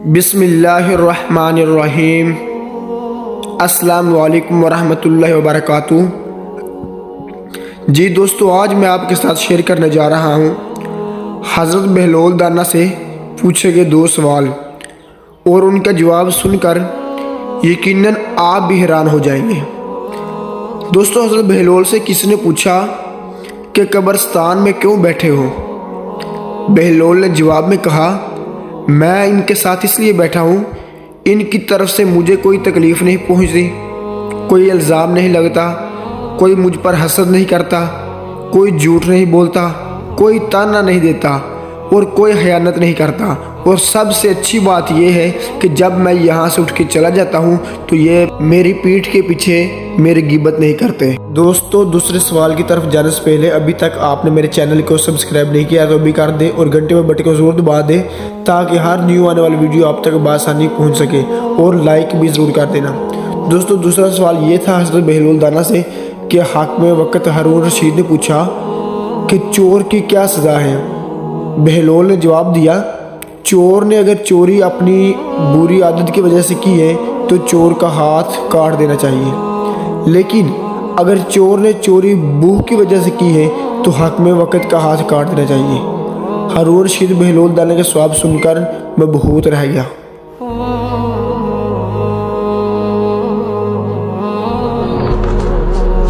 بسم اللہ الرحمن الرحیم۔ السلام علیکم ورحمۃ اللہ وبرکاتہ۔ جی دوستو، آج میں آپ کے ساتھ شیئر کرنے جا رہا ہوں حضرت بہلول دانا سے پوچھے گئے 2 سوال، اور ان کا جواب سن کر یقیناً آپ بھی حیران ہو جائیں گے۔ دوستو، حضرت بہلول سے کسی نے پوچھا کہ قبرستان میں کیوں بیٹھے ہو؟ بہلول نے جواب میں کہا، میں ان کے ساتھ اس لیے بیٹھا ہوں، ان کی طرف سے مجھے کوئی تکلیف نہیں پہنچ رہی، کوئی الزام نہیں لگتا، کوئی مجھ پر حسد نہیں کرتا، کوئی جھوٹ نہیں بولتا، کوئی تانا نہیں دیتا اور کوئی خیانت نہیں کرتا، اور سب سے اچھی بات یہ ہے کہ جب میں یہاں سے اٹھ کے چلا جاتا ہوں تو یہ میری پیٹھ کے پیچھے میری غیبت نہیں کرتے۔ دوستو، دوسرے سوال کی طرف جانے سے پہلے ابھی تک آپ نے میرے چینل کو سبسکرائب نہیں کیا تو ابھی کر دیں، اور گھنٹے میں بٹن کو ضرور دبا دیں تاکہ ہر نیو آنے والی ویڈیو آپ تک بآسانی پہنچ سکے، اور لائک بھی ضرور کر دینا۔ دوستو، دوسرا سوال یہ تھا حضرت بہلول دانا سے کہ حاکم وقت ہارون رشید نے پوچھا کہ چور کی کیا سزا ہے؟ بہلول نے جواب دیا، چور نے اگر چوری اپنی بری عادت کی وجہ سے کی ہے تو چور کا ہاتھ کاٹ دینا چاہیے، لیکن اگر چور نے چوری بھوک کی وجہ سے کی ہے تو حاکم وقت کا ہاتھ کاٹ دینا چاہیے۔ ہارون رشید بہلول دانا کے جواب سن کر میں بہت رہ گیا۔